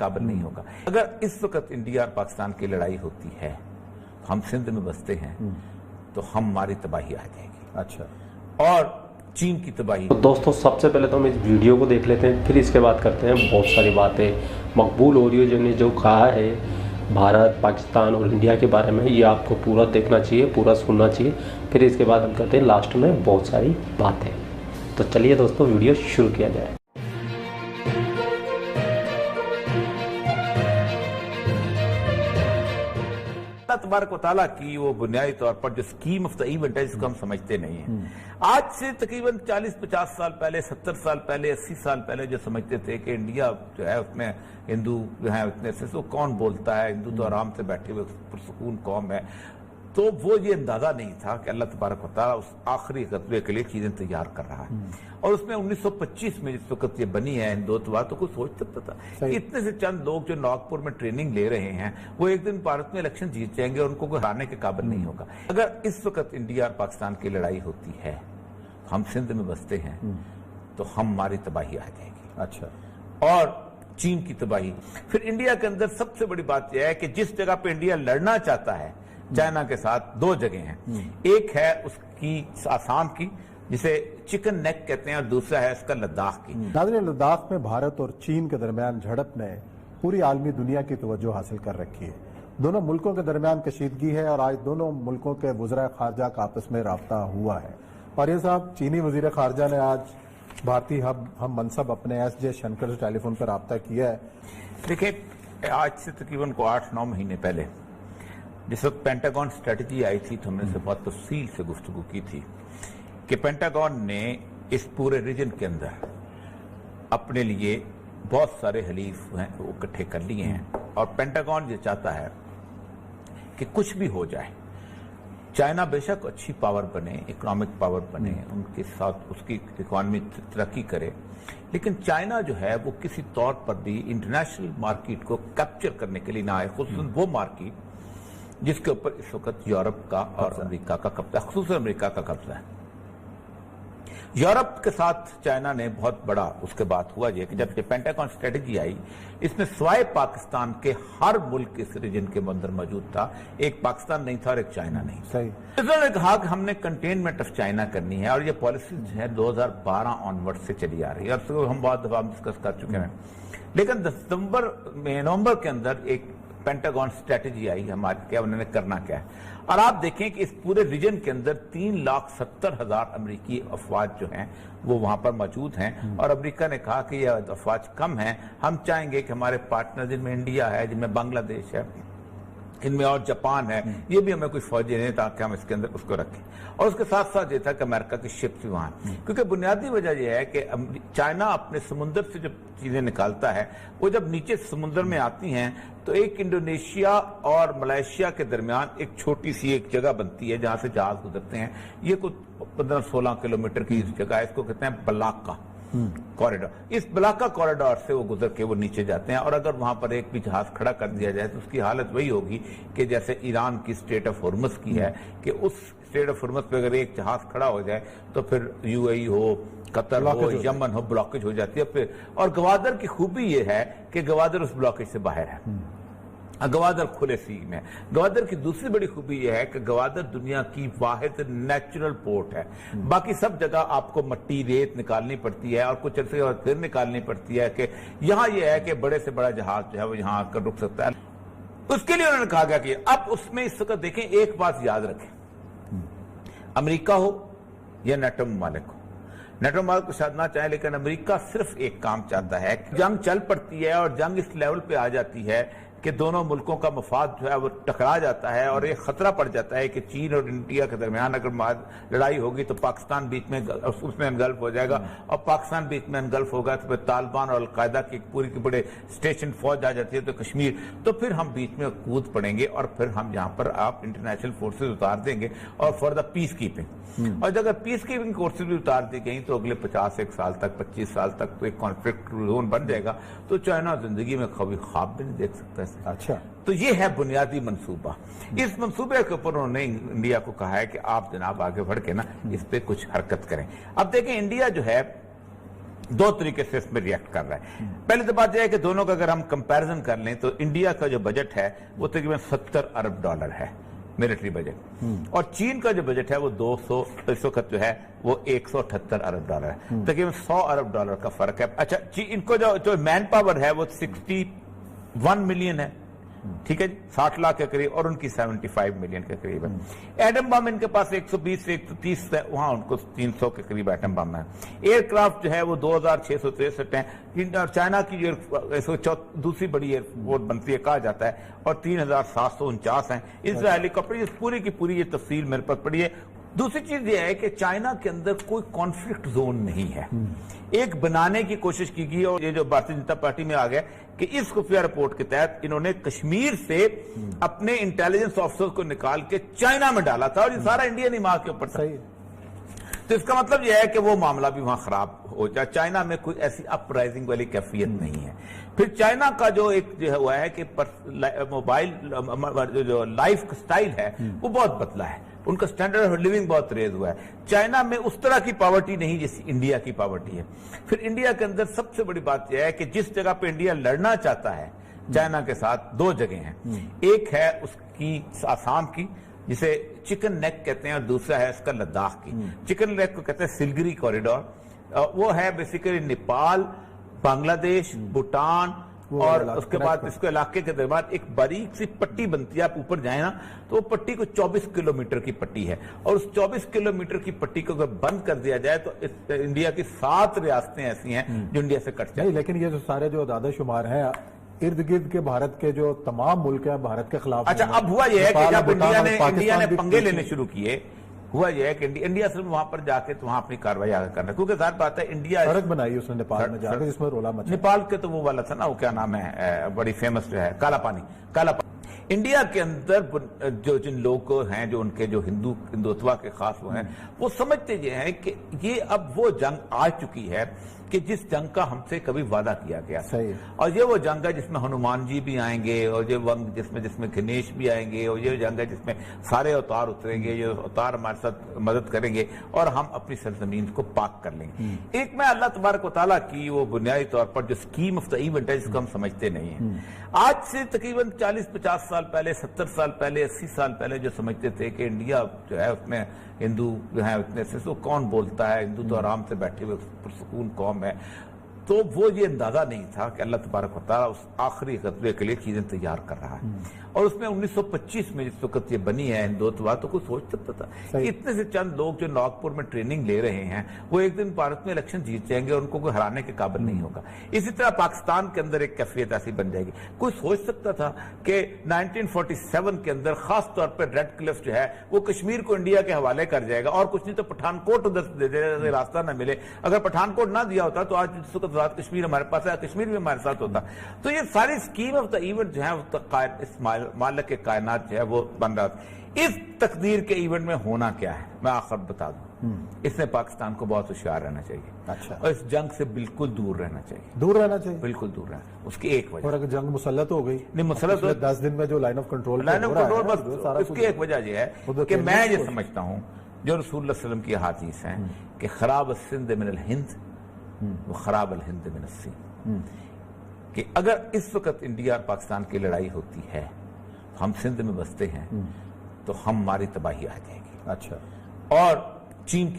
काबिल नहीं होगा। अगर इस वक्त इंडिया और पाकिस्तान की लड़ाई होती है, हम सिंध में बसते हैं, तो हमारी तबाही आ जाएगी। अच्छा। और चीन की तबाही। तो दोस्तों सबसे पहले तो हम इस वीडियो को देख लेते हैं, फिर इसके बाद करते हैं। बहुत सारी बातें मकबूल ओरियो ने जो कहा है भारत, पाकिस्तान और इंडिया के बारे में, ये आपको पूरा देखना चाहिए, पूरा सुनना चाहिए। फिर इसके बाद हम करते हैं लास्ट में बहुत सारी बातें। तो चलिए दोस्तों वीडियो शुरू किया जाए। अल्लाह तबारक व तआला की वो बुनियादी तौर पर जो स्कीम ऑफ द इवेंट है, जिसको हम समझते नहीं हैं। आज से तकरीबन 40-50 साल पहले, 70 साल पहले, 80 साल पहले जो समझते थे कि इंडिया जो है उसमें हिंदू जो है उतने से तो कौन बोलता है, हिंदू तो आराम से बैठे हुए पुरसुकून कौम है, तो वो ये अंदाजा नहीं था कि अल्लाह तबारक व तआला उस आखिरी गज़वे के लिए चीजें तैयार कर रहा है। और उसमें 1925 में जिस वक्त ये बनी है हिंदुत्व, तो कुछ सोच सकता था कि इतने से चंद लोग जो नागपुर में ट्रेनिंग ले रहे हैं वो एक दिन भारत में इलेक्शन जीत जाएंगे और उनको कोई हराने के काबिल नहीं होगा। अगर इस वक्त इंडिया और पाकिस्तान की लड़ाई होती है, हम सिंध में बसते हैं, तो हमारी तबाही आ जाएगी। अच्छा। और चीन की तबाही। फिर इंडिया के अंदर सबसे बड़ी बात यह है कि जिस जगह पे इंडिया लड़ना चाहता है चाइना के साथ, दो जगह हैं। एक है उसकी आसाम की, जिसे चिकन नेक कहते हैं, और दूसरा है इसका लद्दाख की। नाज़रीन, लद्दाख में भारत और चीन के दरमियान झड़प ने पूरी आलमी दुनिया की तवज्जो हासिल कर रखी है। दोनों मुल्कों के दरमियान कशीदगी है और आज दोनों मुल्कों के वज़राए ख़ारजा का आपस में राब्ता हुआ है। और ये साहब, चीनी वज़ीर ख़ारजा ने आज भारतीय हम मनसब अपने एस शंकर से टेलीफोन पर राब्ता किया है। देखिए, आज से तकरीबन को 8-9 महीने पहले जिस वक्त पेंटागन स्ट्रेटजी आई थी, तो हमने से बहुत तफसील से गुफ्तगू की थी कि पेंटागन ने इस पूरे रीजन के अंदर अपने लिए बहुत सारे हलीफ हैं वो इकट्ठे कर लिए हैं। और पेंटागन ये चाहता है कि कुछ भी हो जाए, चाइना बेशक अच्छी पावर बने, इकोनॉमिक पावर बने, उनके साथ उसकी इकोनॉमी तरक्की करे, लेकिन चाइना जो है वो किसी तौर पर भी इंटरनेशनल मार्केट को कैप्चर करने के लिए ना आए, खुसूसन वो मार्केट जिसके ऊपर इस वक्त यूरोप का और अमेरिका का कब्जा, खुसूसन अमेरिका का कब्जा है। यूरोप के साथ चाइना ने बहुत बड़ा उसके बाद हुआ ये कि जब ये पेंटागन स्ट्रेटजी आई, इसमें सिवाय पाकिस्तान के हर मुल्क इस रीजन के अंदर मौजूद था। एक पाकिस्तान नहीं था और एक चाइना नहीं। सही। इसने कहा कि हमने कंटेनमेंट ऑफ चाइना करनी है, और ये पॉलिसी जो है 2012 ऑनवर्ड से चली आ रही है, और हम बहुत दफा डिस्कस कर चुके हैं। लेकिन नवंबर के अंदर एक पेंटागन स्ट्रेटजी आई हमारे, क्या उन्होंने करना क्या है। और आप देखें कि इस पूरे रीजन के अंदर 3,70,000 अमरीकी अफवाज जो हैं वो वहां पर मौजूद हैं। और अमेरिका ने कहा कि ये अफवाज कम हैं, हम चाहेंगे कि हमारे पार्टनर जिनमें इंडिया है, जिनमें बांग्लादेश है, इनमें और जापान है, ये भी हमें कुछ फौजी दें ताकि हम इसके अंदर उसको रखें। और उसके साथ साथ ये था कि अमेरिका की शिप्स भी वहां, क्योंकि बुनियादी वजह यह है कि चाइना अपने समुद्र से जब चीजें निकालता है, वो जब नीचे समुद्र में आती हैं तो एक इंडोनेशिया और मलेशिया के दरमियान एक छोटी सी एक जगह बनती है जहां से जहाज गुजरते हैं। ये कुछ 15-16 किलोमीटर की जगह है, इसको कहते हैं बलाका कॉरिडोर। इस बलाका कॉरिडोर से वो गुजर के वो नीचे जाते हैं। और अगर वहां पर एक भी जहाज खड़ा कर दिया जाए तो उसकी हालत वही होगी कि जैसे ईरान की स्टेट ऑफ हुर्मुज़ की है, कि उस स्टेट ऑफ हुर्मुज़ पे अगर एक जहाज खड़ा हो जाए तो फिर यूएई हो, कतर हो, यमन हो, ब्लॉकेज हो जाती है फिर। और गवादर की खूबी ये है कि गवादर उस ब्लॉकेज से बाहर है, गवादर खुले सी में। गवादर की दूसरी बड़ी खूबी यह है कि गवादर दुनिया की वाहिद नेचुरल पोर्ट है। बाकी सब जगह आपको मट्टी रेत निकालनी पड़ती है और कुछ अर्से और फिर निकालनी पड़ती है, कि यहाँ यह है कि बड़े से बड़ा जहाज जो है वो यहाँ आकर रुक सकता है। उसके लिए उन्होंने कहा गया कि अब उसमें इस वक्त देखें, एक बात याद रखें, अमेरिका हो या नेटो ममालिक हो, नेटो ममालिक को शायद ना चाहे, लेकिन अमेरिका सिर्फ एक काम चाहता है कि जंग चल पड़ती है और जंग इस लेवल पे आ जाती है कि दोनों मुल्कों का मफाद जो है वो टकरा जाता है और एक खतरा पड़ जाता है कि चीन और इंडिया के दरमियान अगर लड़ाई होगी तो पाकिस्तान बीच में उसमें अनगल्फ हो जाएगा, और पाकिस्तान बीच में अनगल्फ होगा तो फिर तालिबान और अलकायदा की पूरी की बड़े स्टेशन फौज आ जाती है तो कश्मीर, तो फिर हम बीच में कूद पड़ेंगे और फिर हम यहाँ पर आप इंटरनेशनल फोर्सेज उतार देंगे और फॉर द पीस कीपिंग। और अगर पीस कीपिंग फोर्सेज भी उतार दी गई तो अगले 51 साल तक 25 साल तक तो एक कॉन्फ्लिक्ट जोन बन जाएगा, तो चाइना जिंदगी में कभी ख्वाब भी नहीं देख सकता है। अच्छा, तो ये है बुनियादी मंसूबा। इस मंसूबे के ऊपर उन्होंने इंडिया को कहा है कि आप जनाब आगे बढ़ के ना इस पे कुछ हरकत करें। अब देखें, इंडिया जो है दो तरीके से इसमें रिएक्ट कर रहा है। पहले तो बात यह है कि दोनों का अगर हम कंपैरिजन कर लें तो इंडिया का जो बजट है वो तकरीबन $70 अरब है मिलिट्री बजट, और चीन का जो बजट है वो 200 इस वक्त जो है वो $178 अरब है, तकरीबन $100 अरब का फर्क है। अच्छा, इनको जो मैन पावर है वो 61 मिलियन है, ठीक है जी, 60 लाख के करीब, और उनकी 75 मिलियन के करीब है। एटम बम इनके पास 120 से 130 है, वहां उनको 300 के करीब एटम बम है। एयरक्राफ्ट जो है वो 2663 है, चाइना की जो दूसरी बड़ी एयरफोर्स बनती है कहा जाता है, और 3749 है। इसराइली हेलीकॉप्टर, पूरी की पूरी ये तफसील मेरे पास पड़ी है। दूसरी चीज ये है कि चाइना के अंदर कोई कॉन्फ्लिक्ट जोन नहीं है, एक बनाने की कोशिश की गई, और ये जो भारतीय जनता पार्टी में आ गया कि इस खुफिया रिपोर्ट के तहत इन्होंने कश्मीर से अपने इंटेलिजेंस ऑफिसर्स को निकाल के चाइना में डाला था, और ये सारा इंडियन ही के ऊपर था। तो इसका मतलब यह है कि वो मामला भी वहां खराब हो जाए। चाइना में कोई ऐसी अपराइजिंग वाली कैफियत नहीं है। फिर चाइना का जो एक जो हुआ है कि मोबाइल जो लाइफ स्टाइल है वो बहुत बदला है, उनका स्टैंडर्ड ऑफ लिविंग बहुत रेज हुआ है। चाइना में उस तरह की पॉवर्टी नहीं जैसी इंडिया की पॉवर्टी है। फिर इंडिया के अंदर सबसे बड़ी बात यह है कि जिस जगह पे इंडिया लड़ना चाहता है चाइना के साथ, दो जगह हैं। एक है उसकी आसाम की जिसे चिकन नेक कहते हैं, और दूसरा है इसका लद्दाख की। चिकन नेक को कहते हैं सिलगुरी कॉरिडोर, वो है बेसिकली नेपाल, बांग्लादेश, भूटान, और उसके बाद इसके इलाके के दरमियान एक बारीक सी पट्टी बनती है। आप ऊपर जाए ना तो वो पट्टी को 24 किलोमीटर की पट्टी है, और उस 24 किलोमीटर की पट्टी को अगर बंद कर दिया जाए तो इंडिया की 7 रियासतें ऐसी हैं जो इंडिया से कट जाए। लेकिन ये जो सारे जो दादा शुमार हैं इर्द गिर्द के भारत के जो तमाम मुल्क हैं भारत के खिलाफ। अच्छा, अब हुआ यह है कि जब इंडिया ने पंगे लेने शुरू किए, हुआ यह है कि इंडिया सिर्फ वहां पर जाके तो वहां अपनी कार्रवाई आगे करना, क्योंकि साथ बात है इंडिया सड़क बनाई उसने नेपाल में जाकर जिसमें रोला मचा। नेपाल के तो वो वाला था ना, वो क्या नाम है, बड़ी फेमस जो है काला पानी। इंडिया के अंदर जो जिन लोग हैं जो उनके जो हिंदुत्व के खास वो हैं, वो समझते ये हैं कि ये अब वो जंग आ चुकी है कि जिस जंग का हमसे कभी वादा किया गया था। और ये वो जंग है जिसमें हनुमान जी भी आएंगे, और ये वंग जिसमें गणेश भी आएंगे, और ये जंग है जिसमें सारे अवतार उतरेंगे, ये अवतार हमारे साथ मदद करेंगे और हम अपनी सरजमीन को पाक कर लेंगे। एक में अल्लाह तबारक व तआला की वो बुनियादी तौर पर जो स्कीम ऑफ द इवेंट है जिसको हम समझते नहीं है। आज से तकरीबन 40-50 साल पहले, 70 साल पहले, 80 साल पहले जो समझते थे कि इंडिया जो है उसमें हिंदू जो है उतने से तो कौन बोलता है, हिंदू तो आराम से बैठे हुए पुरसकून कौम है, तो वो ये अंदाजा नहीं था कि अल्लाह तबारक व तआला उस आखिरी खतरे के लिए चीजें तैयार कर रहा है। और उसमें 1925 में जिस वक्त ये बनी है हिंदुत्व, तो कुछ सोच सकता था कि इतने से चंद लोग जो नागपुर में ट्रेनिंग ले रहे हैं वो एक दिन भारत में इलेक्शन जीत जाएंगे और उनको कोई हराने के काबिल नहीं होगा। इसी तरह पाकिस्तान के अंदर एक कैफियत ऐसी बन जाएगी। कोई सोच सकता था कि 1947 के अंदर खास तौर पर रेड क्लिफ जो है वो कश्मीर को इंडिया के हवाले कर जाएगा, और कुछ नहीं तो पठानकोट उधर दे दे, रास्ता न मिले। अगर पठानकोट ना दिया होता तो आज जिस वक्त कश्मीर हमारे पास है, कश्मीर भी हमारे साथ होता। तो ये सारी स्कीम ऑफ द इवेंट जो है मालिक के कायनात जो है वो बन रहा था। इस तकदीर के इवेंट में होना क्या है मैं आखिर बता दूं। इसमें पाकिस्तान को बहुत होशियार रहना चाहिए। अच्छा। और इस जंग से बिल्कुल दूर रहना चाहिए, बिल्कुल दूर रहना। उसकी एक वजह, और अगर जंग मुसल्लत हो गई नहीं, मुसल्लत 10 दिन में जो लाइन ऑफ कंट्रोल बस उसकी एक वजह यह है कि मैं ये समझता हूं जो रसूलुल्लाह सल्लल्लाहु अलैहि वसल्लम की हादीस हैं कि खराब सिंध मिनल हिंद वो खराब अल हिंद मिनल सिंध, कि अगर इस वक्त इंडिया और पाकिस्तान की लड़ाई होती है, हम सिंध में बसते हैं तो हमारी तबाही आ जाएगी। अच्छा। और चीन